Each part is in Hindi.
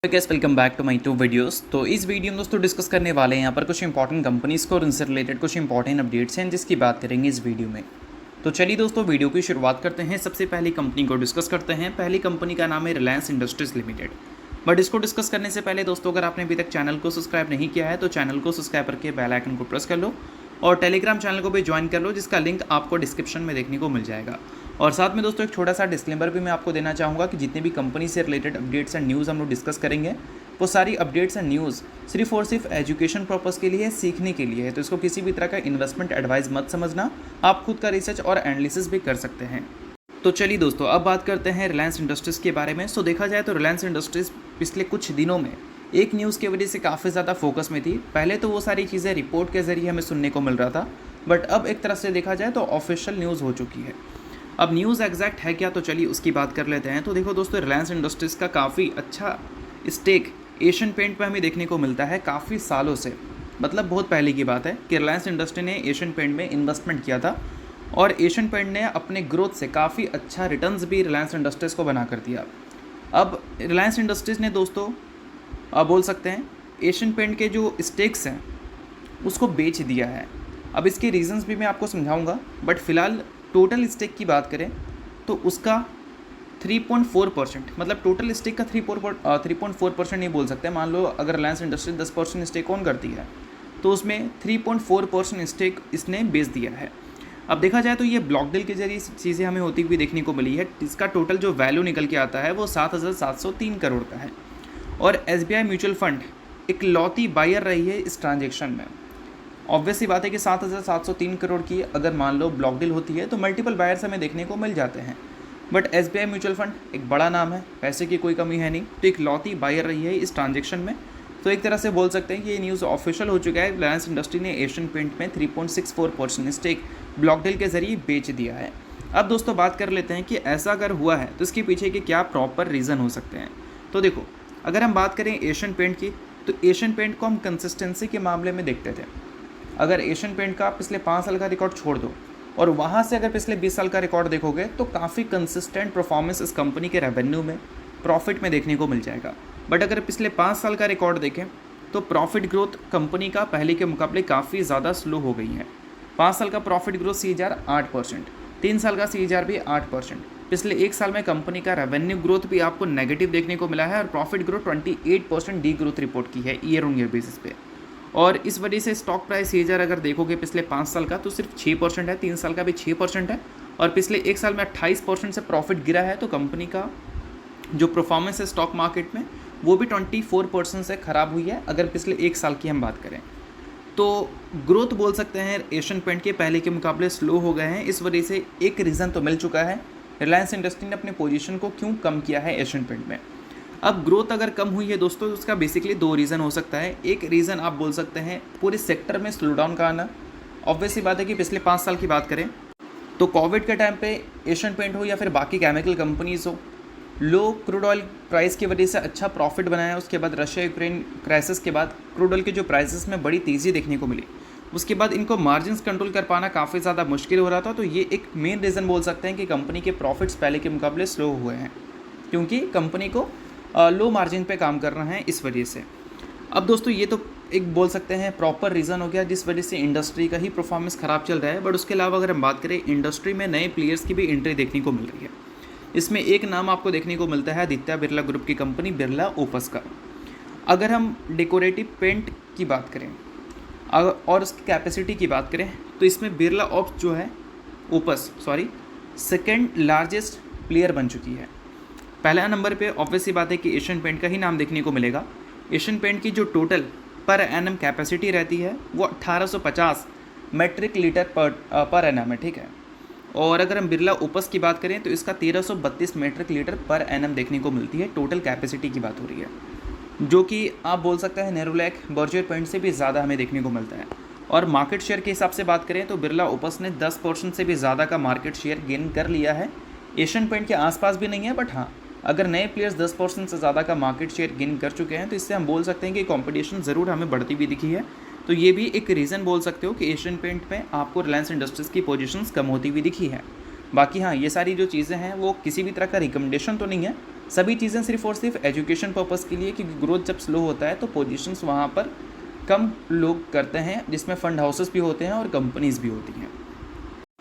Guys welcome back to my two videos. तो इस वीडियो में दोस्तों डिस्कस करने वाले हैं यहाँ पर कुछ इंपॉर्टेंट कंपनीज़ को और उनसे रिलेटेड कुछ इंपॉर्टेंट अपडेट्स हैं जिसकी बात करेंगे इस वीडियो में। तो चलिए दोस्तों वीडियो की शुरुआत करते हैं। सबसे पहली कंपनी को डिस्कस करते हैं। पहली कंपनी का नाम है रिलायंस इंडस्ट्रीज़ लिमिटेड। बट इसको डिस्कस करने से पहले दोस्तों अगर आपने अभी तक चैनल को सब्सक्राइब नहीं किया है तो चैनल को सब्सक्राइब करके बेल आइकन को प्रेस कर लो और टेलीग्राम चैनल को भी ज्वाइन कर लो जिसका लिंक आपको डिस्क्रिप्शन में देखने को मिल जाएगा। और साथ में दोस्तों एक छोटा सा डिस्क्लेमर भी मैं आपको देना चाहूँगा कि जितने भी कंपनी से रिलेटेड अपडेट्स एंड न्यूज़ हम लोग डिस्कस करेंगे वो सारी अपडेट्स एंड न्यूज़ सिर्फ और सिर्फ एजुकेशन पर्पज़ के लिए है, सीखने के लिए है। तो इसको किसी भी तरह का इन्वेस्टमेंट एडवाइस मत समझना, आप खुद का रिसर्च और एनालिसिस भी कर सकते हैं। तो चलिए दोस्तों अब बात करते हैं रिलायंस इंडस्ट्रीज़ के बारे में। सो देखा जाए तो रिलायंस इंडस्ट्रीज़ पिछले कुछ दिनों में एक न्यूज़ की वजह से काफ़ी ज़्यादा फोकस में थी। पहले तो वो सारी चीज़ें रिपोर्ट के ज़रिए हमें सुनने को मिल रहा था, बट अब एक तरह से देखा जाए तो ऑफिशियल न्यूज़ हो चुकी है। अब न्यूज़ एग्जैक्ट है क्या, तो चलिए उसकी बात कर लेते हैं। तो देखो दोस्तों रिलायंस इंडस्ट्रीज़ का काफ़ी अच्छा स्टेक एशियन पेंट पे हमें देखने को मिलता है काफ़ी सालों से। मतलब बहुत पहले की बात है कि रिलायंस इंडस्ट्री ने एशियन पेंट में इन्वेस्टमेंट किया था और एशियन पेंट ने अपने ग्रोथ से काफ़ी अच्छा रिटर्न्स भी रिलायंस इंडस्ट्रीज़ को बना कर दिया। अब रिलायंस इंडस्ट्रीज़ ने दोस्तों बोल सकते हैं एशियन पेंट के जो स्टेक्स हैं उसको बेच दिया है। अब इसके रीजंस भी मैं आपको समझाऊंगा, बट फिलहाल टोटल स्टेक की बात करें तो उसका 3.4%, मतलब टोटल स्टेक का 3.4% नहीं बोल सकते। मान लो अगर रिलायंस इंडस्ट्री 10% स्टेक ओन करती है तो उसमें 3.4% स्टेक इसने बेच दिया है। अब देखा जाए तो ये ब्लॉक डील के जरिए चीज़ें हमें होती हुई देखने को मिली है। इसका टोटल जो वैल्यू निकल के आता है वो 7,703 करोड़ का है और SBI म्यूचुअल फंड एक लौती बायर रही है इस ट्रांजेक्शन में। ऑब्वियस सी बात है कि 7,703 करोड़ की अगर मान लो ब्लॉक डील होती है तो मल्टीपल बायर्स हमें देखने को मिल जाते हैं। बट SBI म्यूचुअल फंड एक बड़ा नाम है, पैसे की कोई कमी है नहीं, तो एक लौती बायर रही है इस ट्रांजेक्शन में। तो एक तरह से बोल सकते हैं कि ये न्यूज़ ऑफिशियल हो चुका है। रिलायंस इंडस्ट्री ने एशियन पेंट में 3.64% स्टेक ब्लॉक डील के जरिए बेच दिया है। अब दोस्तों बात कर लेते हैं कि ऐसा अगर हुआ है तो इसके पीछे के क्या प्रॉपर रीज़न हो सकते हैं। तो देखो अगर हम बात करें एशियन पेंट की तो एशियन पेंट को हम कंसिस्टेंसी के मामले में देखते थे। अगर एशियन पेंट का पिछले 5 साल का रिकॉर्ड छोड़ दो और वहाँ से अगर पिछले 20 साल का रिकॉर्ड देखोगे तो काफ़ी कंसिस्टेंट परफॉर्मेंस इस कंपनी के रेवेन्यू में, प्रॉफिट में देखने को मिल जाएगा। बट अगर पिछले 5 साल का रिकॉर्ड देखें तो प्रॉफिट ग्रोथ कंपनी का पहले के मुकाबले काफ़ी ज़्यादा स्लो हो गई है। 5 साल का प्रॉफिट ग्रोथ CAGR 8%, 3 साल का CAGR भी 8%। पिछले 1 साल में कंपनी का रेवेन्यू ग्रोथ भी आपको नेगेटिव देखने को मिला है और profit growth 28% D growth report की है ईयर ऑन ईयर बेसिस पे। और इस वजह से स्टॉक प्राइस CAGR अगर देखोगे पिछले 5 साल का तो सिर्फ 6% है, 3 साल का भी 6% है और पिछले 1 साल में 28% से प्रॉफिट गिरा है। तो कंपनी का जो परफॉर्मेंस है स्टॉक मार्केट में वो भी 24% से ख़राब हुई है अगर पिछले 1 साल की हम बात करें। तो ग्रोथ बोल सकते हैं एशियन पेंट के पहले के मुकाबले स्लो हो गए हैं। इस वजह से एक रीज़न तो मिल चुका है रिलायंस इंडस्ट्री ने अपने पोजीशन को क्यों कम किया है एशियन पेंट में। अब ग्रोथ अगर कम हुई है दोस्तों तो उसका बेसिकली 2 रीज़न हो सकता है। एक रीज़न आप बोल सकते हैं पूरे सेक्टर में स्लो डाउन का आना। ऑब्वियस सी बात है कि पिछले 5 साल की बात करें तो कोविड के टाइम पे एशियन पेंट हो या फिर बाकी केमिकल कंपनीज़ हो, लो क्रूड ऑयल प्राइस की वजह से अच्छा प्रॉफिट बनाया। उसके बाद रशिया यूक्रेन क्राइसिस के बाद क्रूड ऑयल के जो प्राइसेस में बड़ी तेज़ी देखने को मिली, उसके बाद इनको मार्जिन्स कंट्रोल कर पाना काफ़ी ज़्यादा मुश्किल हो रहा था। तो ये एक मेन रीज़न बोल सकते हैं कि कंपनी के प्रॉफिट्स पहले के मुकाबले स्लो हुए हैं क्योंकि कंपनी को लो मार्जिन पे काम करना है इस वजह से। अब दोस्तों ये तो एक बोल सकते हैं प्रॉपर रीज़न हो गया जिस वजह से इंडस्ट्री का ही परफॉर्मेंस ख़राब चल रहा है। बट उसके अलावा अगर हम बात करें इंडस्ट्री में नए प्लेयर्स की भी एंट्री देखने को मिल रही है। इसमें एक नाम आपको देखने को मिलता है आदित्य बिरला ग्रुप की कंपनी बिरला ओपस का। अगर हम डेकोरेटिव पेंट की बात करें और उसकी कैपेसिटी की बात करें तो इसमें बिरला ओप्स जो है सेकेंड लार्जेस्ट प्लेयर बन चुकी है। पहला नंबर पे ऑब्वियस सी बात है कि एशियन पेंट का ही नाम देखने को मिलेगा। एशियन पेंट की जो टोटल पर एनम कैपेसिटी रहती है वो 1850 मेट्रिक लीटर पर एनम है, ठीक है। और अगर हम बिरला ओपस की बात करें तो इसका 1332 मेट्रिक लीटर पर एनम देखने को मिलती है। टोटल कैपेसिटी की बात हो रही है, जो कि आप बोल सकते हैं नेरोलैक बर्जर पेंट से भी ज़्यादा हमें देखने को मिलता है। और मार्केट शेयर के हिसाब से बात करें तो बिरला ओपस ने 10% से भी ज़्यादा का मार्केट शेयर गेन कर लिया है। एशियन पेंट के आसपास भी नहीं है, बट हाँ अगर नए प्लेयर्स 10% से ज़्यादा का मार्केट शेयर गेन कर चुके हैं तो इससे हम बोल सकते हैं कि कंपटीशन ज़रूर हमें बढ़ती हुई दिखी है। तो ये भी एक रीज़न बोल सकते हो कि एशियन पेंट में आपको रिलायंस इंडस्ट्रीज़ की पोजीशंस कम होती हुई दिखी है। बाकी हाँ ये सारी जो चीज़ें हैं वो किसी भी तरह का रिकमेंडेशन तो नहीं है, सभी चीज़ें सिर्फ और सिर्फ एजुकेशन पर्पज़ के लिए, क्योंकि ग्रोथ जब स्लो होता है तो पोजीशंस वहाँ पर कम लोग करते हैं, जिसमें फंड हाउसेस भी होते हैं और कंपनीज भी होती हैं।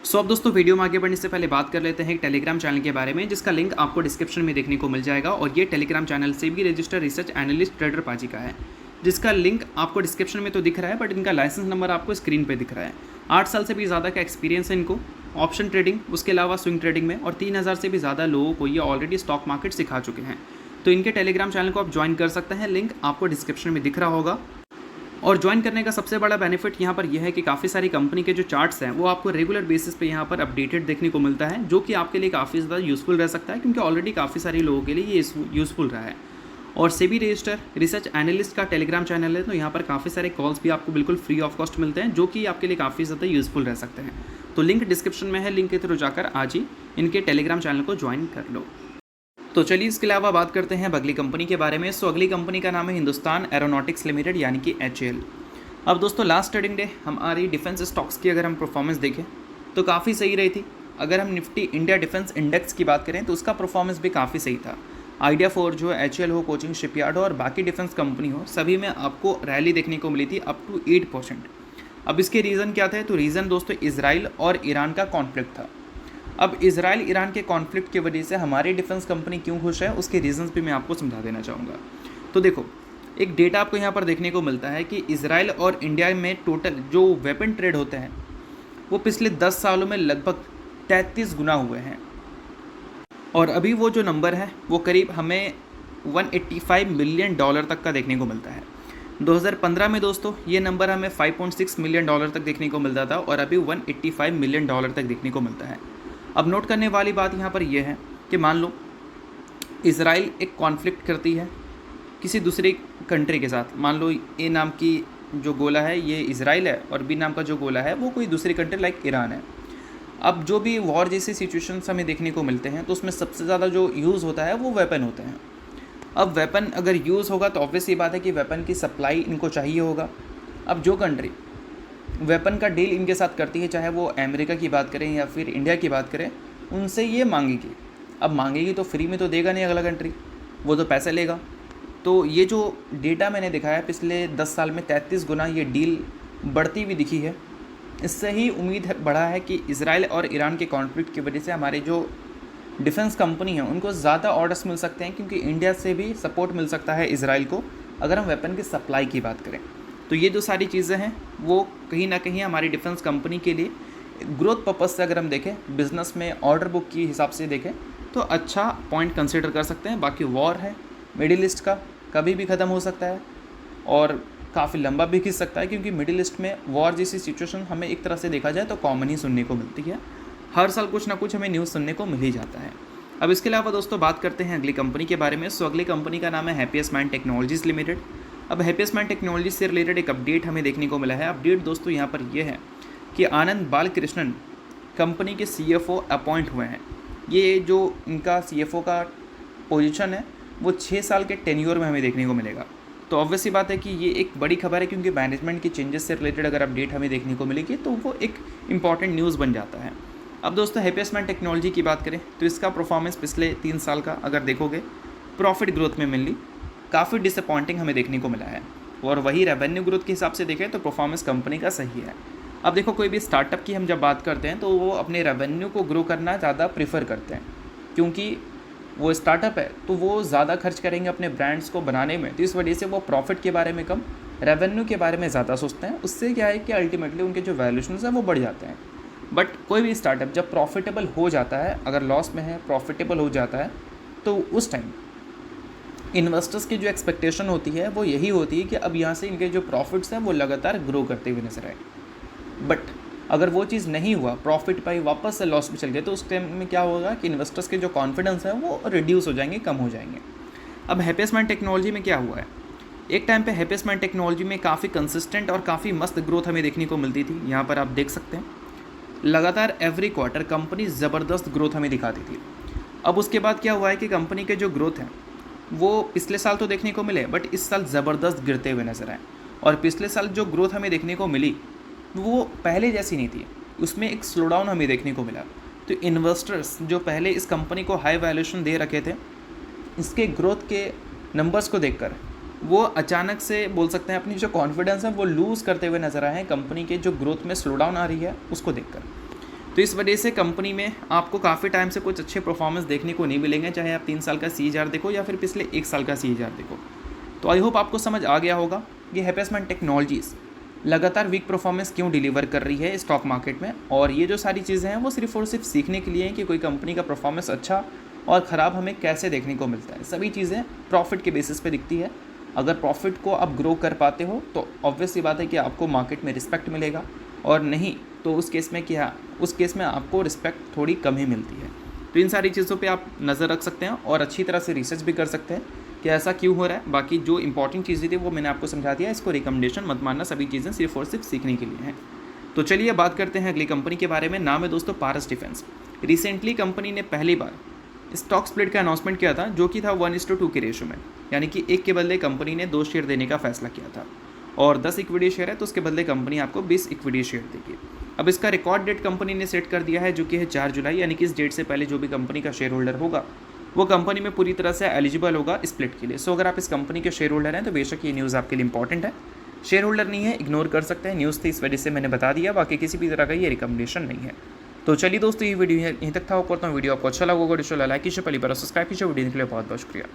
सो अब दोस्तों वीडियो में आगे बढ़ने से पहले बात कर लेते हैं एक टेलीग्राम चैनल के बारे में, जिसका लिंक आपको डिस्क्रिप्शन में देखने को मिल जाएगा। और ये टेलीग्राम चैनल से भी रजिस्टर्ड रिसर्च एनालिस्ट ट्रेडर पाजी का है, जिसका लिंक आपको डिस्क्रिप्शन में तो दिख रहा है, बट इनका लाइसेंस नंबर आपको स्क्रीन पे दिख रहा है। 8 साल से भी ज़्यादा का एक्सपीरियंस है इनको ऑप्शन ट्रेडिंग, उसके अलावा स्विंग ट्रेडिंग में, और 3000 से भी ज़्यादा लोगों को ये ऑलरेडी स्टॉक मार्केट सिखा चुके हैं। तो इनके टेलीग्राम चैनल को आप ज्वाइन कर सकते हैं, लिंक आपको डिस्क्रिप्शन में दिख रहा होगा। और ज्वाइन करने का सबसे बड़ा बेनिफिट यहाँ पर यह है कि काफ़ी सारी कंपनी के जो चार्ट्स हैं वो आपको रेगुलर बेसिस पे यहाँ पर अपडेटेड देखने को मिलता है, जो कि आपके लिए काफ़ी ज़्यादा यूज़फुल रह सकता है, क्योंकि ऑलरेडी काफ़ी सारे लोगों के लिए ये यूज़फुल रहा है। और सेबी रजिस्टर रिसर्च एनालिस्ट का टेलीग्राम चैनल है, तो यहाँ पर काफ़ी सारे कॉल्स भी आपको बिल्कुल फ्री ऑफ कॉस्ट मिलते हैं, जो कि आपके लिए काफ़ी ज़्यादा यूज़फुल रह सकते हैं। तो लिंक डिस्क्रिप्शन में है, लिंक के थ्रू जाकर आज ही इनके टेलीग्राम चैनल को ज्वाइन कर लो। तो चलिए इसके अलावा बात करते हैं अगली कंपनी के बारे में। सो अगली कंपनी का नाम है हिंदुस्तान एरोनॉटिक्स लिमिटेड, यानी कि HAL। अब दोस्तों लास्ट ट्रेडिंग डे हमारी डिफेंस स्टॉक्स की अगर हम परफॉर्मेंस देखें तो काफ़ी सही रही थी। अगर हम निफ्टी इंडिया डिफेंस इंडेक्स की बात करें तो उसका परफॉर्मेंस भी काफ़ी सही था। आइडिया 4 जो HAL हो, कोचिंग शिपयार्ड हो और बाकी डिफेंस कंपनी हो, सभी में आपको रैली देखने को मिली थी अप टू 8%। अब इसके रीज़न क्या थे? तो रीज़न दोस्तों इजराइल और ईरान का कॉन्फ्लिक्ट था। अब इजराइल ईरान के कॉन्फ्लिक्ट की वजह से हमारी डिफेंस कंपनी क्यों खुश है, उसके रीजंस भी मैं आपको समझा देना चाहूँगा। तो देखो, एक डेटा आपको यहाँ पर देखने को मिलता है कि इजराइल और इंडिया में टोटल जो वेपन ट्रेड होते हैं वो पिछले 10 सालों में लगभग 33 गुना हुए हैं। और अभी वो जो नंबर है वो करीब हमें $185 मिलियन तक का देखने को मिलता है। 2015 में दोस्तों ये नंबर हमें $5.6 मिलियन तक देखने को मिलता था, और अभी $185 मिलियन तक देखने को मिलता है। अब नोट करने वाली बात यहाँ पर यह है कि मान लो इजराइल एक कॉन्फ्लिक्ट करती है किसी दूसरी कंट्री के साथ, मान लो ए नाम की जो गोला है ये इजराइल है और बी नाम का जो गोला है वो कोई दूसरी कंट्री लाइक ईरान है। अब जो भी वॉर जैसी सिचुएशंस हमें देखने को मिलते हैं तो उसमें सबसे ज़्यादा जो यूज़ होता है वो वेपन होते हैं। अब वेपन अगर यूज़ होगा तो ऑब्वियस ये बात है कि वेपन की सप्लाई इनको चाहिए होगा। अब जो कंट्री वेपन का डील इनके साथ करती है, चाहे वो अमेरिका की बात करें या फिर इंडिया की बात करें, उनसे ये मांगेगी। अब मांगेगी तो फ्री में तो देगा नहीं अगला कंट्री, वो तो पैसे लेगा। तो ये जो डेटा मैंने दिखाया पिछले 10 साल में 33 गुना ये डील बढ़ती हुई दिखी है। इससे ही उम्मीद बढ़ा है कि इजराइल और ईरान के कॉन्फ्लिक्ट की वजह से हमारे जो डिफेंस कंपनी है उनको ज़्यादा ऑर्डर्स मिल सकते हैं, क्योंकि इंडिया से भी सपोर्ट मिल सकता है इजराइल को अगर हम वेपन की सप्लाई की बात करें। तो ये जो सारी चीज़ें हैं वो कहीं ना कहीं हमारी डिफेंस कंपनी के लिए ग्रोथ पर्पज़ से अगर हम देखें, बिज़नेस में ऑर्डर बुक की हिसाब से देखें तो अच्छा पॉइंट कंसिडर कर सकते हैं। बाकी वॉर है मिडिल ईस्ट का, कभी भी ख़त्म हो सकता है और काफ़ी लंबा भी खींच सकता है, क्योंकि मिडिल ईस्ट में वॉर जैसी सिचुएशन हमें एक तरह से देखा जाए तो कॉमन ही सुनने को मिलती है। हर साल कुछ ना कुछ हमें न्यूज़ सुनने को मिल ही जाता है। अब इसके अलावा दोस्तों बात करते हैं अगली कंपनी के बारे में। सो अगली कंपनी का नाम है हैप्पीएस्ट माइंड टेक्नोलॉजीज़ लिमिटेड। अब हैप्पीएस्ट माइंड टेक्नोलॉजी से रिलेटेड एक अपडेट हमें देखने को मिला है। अपडेट दोस्तों यहाँ पर यह है कि आनंद बालकृष्णन कंपनी के CFO अपॉइंट हुए हैं। ये जो इनका CFO का पोजीशन है वो 6 साल के टेन्योर में हमें देखने को मिलेगा। तो ऑब्वियस सी बात है कि ये एक बड़ी खबर है, क्योंकि मैनेजमेंट की चेंजेस से रिलेटेड अगर अपडेट हमें देखने को मिलेगी तो वो एक इंपॉर्टेंट न्यूज़ बन जाता है। अब दोस्तों हैप्पीएस्ट माइंड टेक्नोलॉजी की बात करें तो इसका परफॉर्मेंस पिछले 3 साल का अगर देखोगे प्रॉफिट ग्रोथ में मेनली काफ़ी डिसअपॉइंटिंग हमें देखने को मिला है, और वही रेवेन्यू ग्रोथ के हिसाब से देखें तो परफॉर्मेंस कंपनी का सही है। अब देखो, कोई भी स्टार्टअप की हम जब बात करते हैं तो वो अपने रेवेन्यू को ग्रो करना ज़्यादा प्रीफर करते हैं, क्योंकि वो स्टार्टअप है तो वो ज़्यादा खर्च करेंगे अपने ब्रांड्स को बनाने में, तो इस वजह से वो प्रॉफिट के बारे में कम, रेवेन्यू के बारे में ज़्यादा सोचते हैं। उससे क्या है कि अल्टीमेटली उनके जो वैल्यूशंस हैं वो बढ़ जाते हैं। बट कोई भी स्टार्टअप जब प्रॉफिटेबल हो जाता है, अगर लॉस में है प्रॉफिटेबल हो जाता है, तो उस टाइम इन्वेस्टर्स की जो एक्सपेक्टेशन होती है वो यही होती है कि अब यहाँ से इनके जो प्रॉफिट्स हैं वो लगातार ग्रो करते हुए नजर आए। बट अगर वो चीज़ नहीं हुआ, प्रॉफिट पाई वापस से लॉस में चल गए, तो उस टाइम में क्या होगा कि इन्वेस्टर्स के जो कॉन्फिडेंस है वो रिड्यूस हो जाएंगे, कम हो जाएंगे। अब हैप्पीएस्ट माइंड टेक्नोलॉजी में क्या हुआ है, एक टाइम पे हैप्पीएस्ट माइंड टेक्नोलॉजी में काफ़ी कंसिस्टेंट और काफ़ी मस्त ग्रोथ हमें देखने को मिलती थी। यहाँ पर आप देख सकते हैं लगातार एवरी क्वार्टर कंपनी ज़बरदस्त ग्रोथ हमें दिखाती थी। अब उसके बाद क्या हुआ है कि कंपनी के जो ग्रोथ हैं वो पिछले साल तो देखने को मिले, बट इस साल ज़बरदस्त गिरते हुए नजर आए। और पिछले साल जो ग्रोथ हमें देखने को मिली वो पहले जैसी नहीं थी, उसमें एक स्लो डाउन हमें देखने को मिला। तो इन्वेस्टर्स जो पहले इस कंपनी को हाई वैल्यूएशन दे रखे थे इसके ग्रोथ के नंबर्स को देखकर वो अचानक से बोल सकते हैं अपनी जो कॉन्फिडेंस है वो लूज़ करते हुए नज़र आए हैं कंपनी के जो ग्रोथ में स्लो डाउन आ रही है उसको देखकर। तो इस वजह से कंपनी में आपको काफ़ी टाइम से कुछ अच्छे परफॉर्मेंस देखने को नहीं मिलेंगे, चाहे आप 3 साल का CAGR देखो या फिर पिछले 1 साल का CAGR देखो। तो आई होप आपको समझ आ गया होगा कि हैप्पीसमेंट टेक्नोलॉजीज़ लगातार वीक परफॉर्मेंस क्यों डिलीवर कर रही है स्टॉक मार्केट में, और ये जो सारी चीज़ें हैं वो सिर्फ और सिर्फ सीखने के लिए हैं कि कोई कंपनी का परफॉर्मेंस अच्छा और ख़राब हमें कैसे देखने को मिलता है। सभी चीज़ें प्रॉफिट के बेसिस पे दिखती है। अगर प्रॉफिट को आप ग्रो कर पाते हो तो ऑब्वियस सी बात है कि आपको मार्केट में रिस्पेक्ट मिलेगा, और नहीं तो उस केस में क्या, उस केस में आपको रिस्पेक्ट थोड़ी कम ही मिलती है। तो इन सारी चीज़ों पे आप नज़र रख सकते हैं और अच्छी तरह से रिसर्च भी कर सकते हैं कि ऐसा क्यों हो रहा है। बाकी जो इंपॉर्टेंट चीज़ें थी वो मैंने आपको समझा दिया, इसको रिकमेंडेशन मत मानना, सभी चीज़ें सिर्फ और सिर्फ सीखने के लिए हैं। तो चलिए बात करते हैं अगली कंपनी के बारे में। नाम है दोस्तों पारस डिफेंस। रिसेंटली कंपनी ने पहली बार स्टॉक स्प्लिट का अनाउंसमेंट किया था, जो कि था 1:2 के रेशो में, यानी कि 1 के बदले कंपनी ने 2 शेयर देने का फैसला किया था, और 10 इक्विटी शेयर है तो उसके बदले कंपनी आपको 20 इक्विटी शेयर देगी। अब इसका रिकॉर्ड डेट कंपनी ने सेट कर दिया है, जो कि है 4 जुलाई, यानी कि इस डेट से पहले जो भी कंपनी का शेयर होल्डर होगा वो कंपनी में पूरी तरह से एलिजिबल होगा स्प्लिट के लिए। सो अगर आप इस कंपनी के शेयर होल्डर हैं तो बेशक ये न्यूज़ आपके लिए इंपॉर्टेंट है। शेयर होल्डर नहीं है इग्नोर कर सकते हैं, न्यूज़ थी इस वजह से मैंने बता दिया, बाकी किसी भी तरह का ये रिकमेंडेशन नहीं है। तो चलिए दोस्तों ये वीडियो यहीं तक था। वीडियो आपको अच्छा लगा होगा, लाइक कीजिए, पहली बार सब्सक्राइब कीजिए। वीडियो के लिए बहुत बहुत शुक्रिया।